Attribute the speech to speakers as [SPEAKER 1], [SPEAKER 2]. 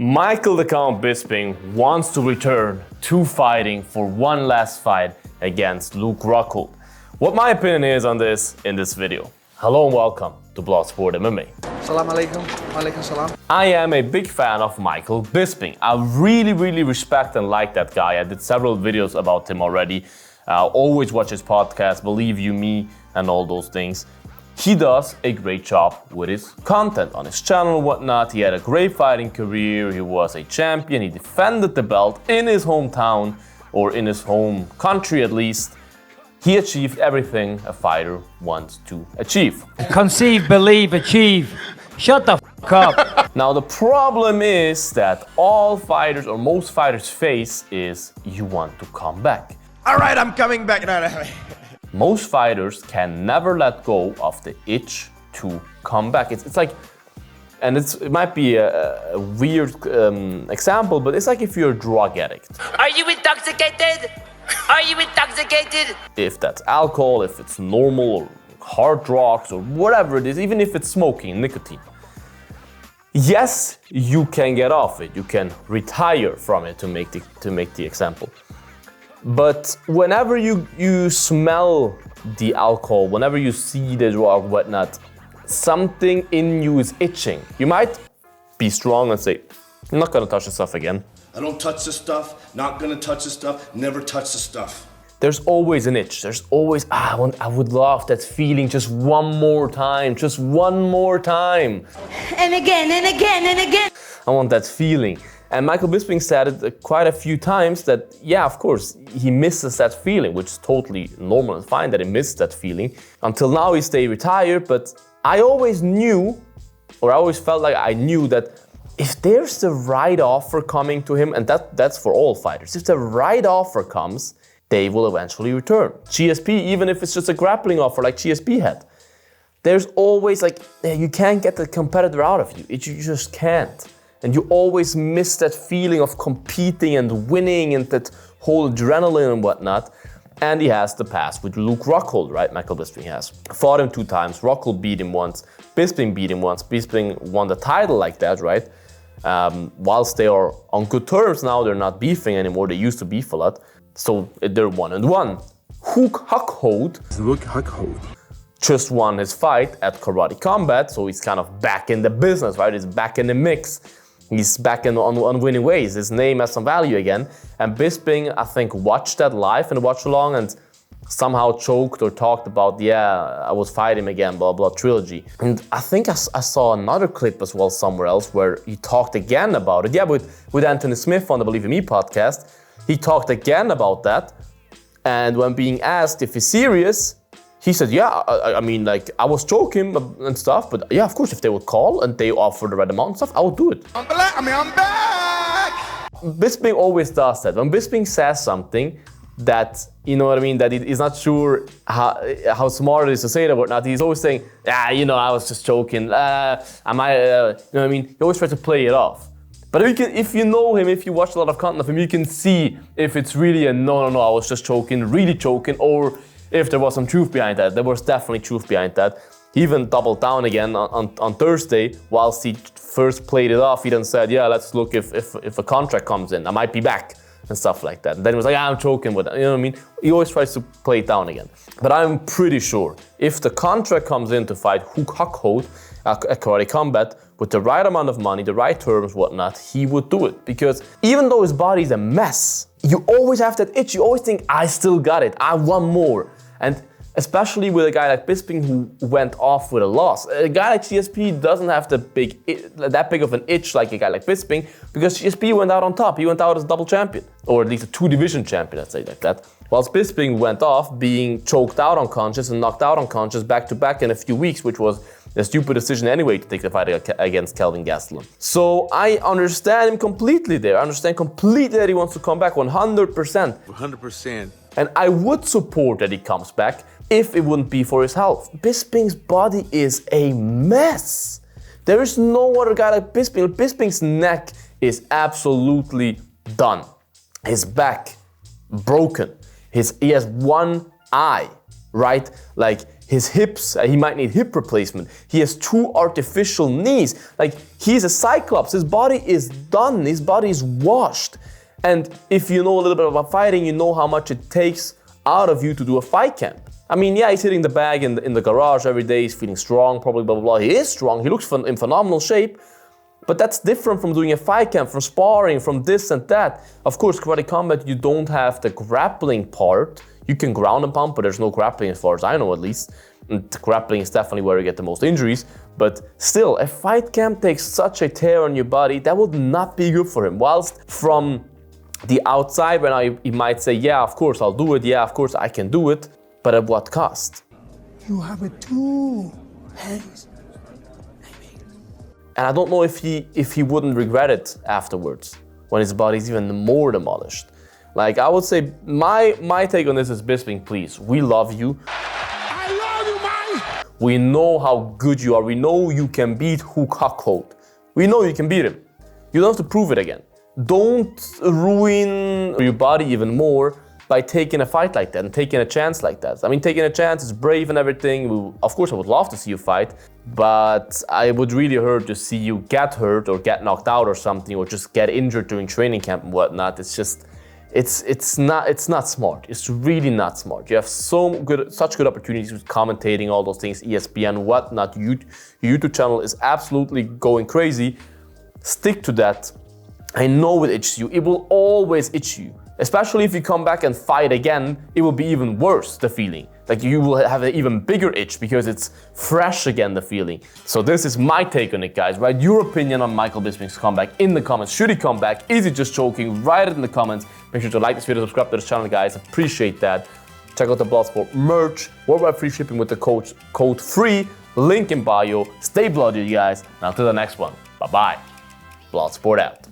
[SPEAKER 1] Michael the Count Bisping wants to return to fighting for one last fight against Luke Rockhold. What my opinion is on this in this video. Hello and welcome to Bloodsport MMA.
[SPEAKER 2] Salam alaikum. Alaikum salam.
[SPEAKER 1] I am a big fan of Michael Bisping. I really respect and like that guy. I did several videos about him already. Always watch his podcast, Believe You Me, and all those things. He does a great job with his content on his channel and whatnot. He had a great fighting career. He was a champion. He defended the belt in his hometown, or in his home country at least. He achieved everything a fighter wants to achieve.
[SPEAKER 3] Conceive, believe, achieve. Shut the f*** up.
[SPEAKER 1] Now the problem is that all fighters, or most fighters, face is you want to come back.
[SPEAKER 4] All right, I'm coming back. No.
[SPEAKER 1] Most fighters can never let go of the itch to come back. It's like, and it might be a weird example, but it's like if you're a drug addict.
[SPEAKER 5] Are you intoxicated? Are you intoxicated?
[SPEAKER 1] If that's alcohol, if it's normal or hard drugs or whatever it is, even if it's smoking, nicotine. Yes, you can get off it. You can retire from it, to make the example. But whenever you smell the alcohol, whenever you see the drug, whatnot, something in you is itching. You might be strong and say, I'm not gonna touch the stuff again.
[SPEAKER 4] I don't touch the stuff, not gonna touch the stuff, never touch the stuff.
[SPEAKER 1] There's always an itch. There's always, I would love that feeling just one more time, just one more time.
[SPEAKER 6] And again, and again, and again.
[SPEAKER 1] I want that feeling. And Michael Bisping said it quite a few times that, yeah, of course, he misses that feeling, which is totally normal and fine that he missed that feeling. Until now, he stayed retired, but I always knew, or I always felt like I knew that if there's the right offer coming to him, and that's for all fighters, if the right offer comes, they will eventually return. GSP, even if it's just a grappling offer like GSP had, there's always like, you can't get the competitor out of you. You just can't. And you always miss that feeling of competing and winning and that whole adrenaline and whatnot. And he has the past with Luke Rockhold, right? Michael Bisping has. Fought him 2 times, Rockhold beat him once, Bisping beat him once. Bisping won the title like that, right? Whilst they are on good terms now, they're not beefing anymore. They used to beef a lot. So they're 1-1. Luke Rockhold just won his fight at Karate Combat, so he's kind of back in the business, right? He's back in the mix. He's back on winning ways. His name has some value again. And Bisping, I think, watched that live in the watch along and somehow choked or talked about, yeah, I was fighting again, blah, blah, trilogy. And I think I saw another clip as well somewhere else where he talked again about it. Yeah, with Anthony Smith on the Believe in Me podcast, he talked again about that. And when being asked if he's serious, he said, yeah, I mean, like, I was joking and stuff, but yeah, of course, if they would call and they offer the right amount and stuff, I would do it.
[SPEAKER 4] I'm back!
[SPEAKER 1] Bisping always does that. When Bisping says something that, you know what I mean, that he's not sure how smart it is to say it or not, he's always saying, I was just joking. You know what I mean? He always tries to play it off. But if you know him, if you watch a lot of content of him, you can see if it's really a no, I was just joking, really joking, or if there was some truth behind that. There was definitely truth behind that. He even doubled down again on Thursday, whilst he first played it off. He then said, yeah, let's look if a contract comes in, I might be back, and stuff like that. And then he was like, I'm joking with it. You know what I mean? He always tries to play it down again. But I'm pretty sure if the contract comes in to fight Luke Rockhold at Karate Combat with the right amount of money, the right terms, whatnot, he would do it. Because even though his body's a mess, you always have that itch. You always think, I still got it. I want more. And especially with a guy like Bisping who went off with a loss. A guy like GSP doesn't have that big of an itch like a guy like Bisping, because GSP went out on top. He went out as a double champion, or at least a 2-division champion, let's say like that. Whilst Bisping went off being choked out unconscious and knocked out unconscious back-to-back in a few weeks, which was a stupid decision anyway to take the fight against Kelvin Gastelum. So I understand him completely there. I understand completely that he wants to come back 100%.
[SPEAKER 4] 100%.
[SPEAKER 1] And I would support that he comes back if it wouldn't be for his health. Bisping's body is a mess. There is no other guy like Bisping. Bisping's neck is absolutely done. His back, broken. He has one eye, right? Like, his hips, he might need hip replacement. He has 2 artificial knees. Like, he's a cyclops. His body is done. His body is washed. And if you know a little bit about fighting, you know how much it takes out of you to do a fight camp. I mean, yeah, he's hitting the bag in the garage every day. He's feeling strong, probably, blah, blah, blah. He is strong. He looks in phenomenal shape. But that's different from doing a fight camp, from sparring, from this and that. Of course, karate combat, you don't have the grappling part. You can ground and pound, but there's no grappling as far as I know, at least. And grappling is definitely where you get the most injuries. But still, a fight camp takes such a tear on your body, that would not be good for him. Whilst from the outside, when he might say, yeah, of course I'll do it, yeah, of course I can do it, but at what cost?
[SPEAKER 7] You have 2 hands.
[SPEAKER 1] And I don't know if he wouldn't regret it afterwards, when his body's even more demolished. Like, I would say, my take on this is, Bisping, please, we love you.
[SPEAKER 7] I love you, man!
[SPEAKER 1] We know how good you are. We know you can beat Luke Rockhold. We know you can beat him. You don't have to prove it again. Don't ruin your body even more by taking a fight like that and taking a chance like that. I mean, taking a chance is brave and everything. Of course, I would love to see you fight, but I would really hurt to see you get hurt or get knocked out or something, or just get injured during training camp and whatnot. It's just, it's not smart. It's really not smart. You have such good opportunities with commentating, all those things, ESPN, whatnot. Your YouTube channel is absolutely going crazy. Stick to that. I know it itches you. It will always itch you. Especially if you come back and fight again, it will be even worse, the feeling. Like, you will have an even bigger itch because it's fresh again, the feeling. So this is my take on it, guys. Write your opinion on Michael Bisping's comeback in the comments. Should he come back? Is he just joking? Write it in the comments. Make sure to like this video, subscribe to this channel, guys. Appreciate that. Check out the Bloodsport merch. Worldwide free shipping with the code FREE. Link in bio. Stay bloody, you guys. Now to the next one. Bye-bye. Bloodsport out.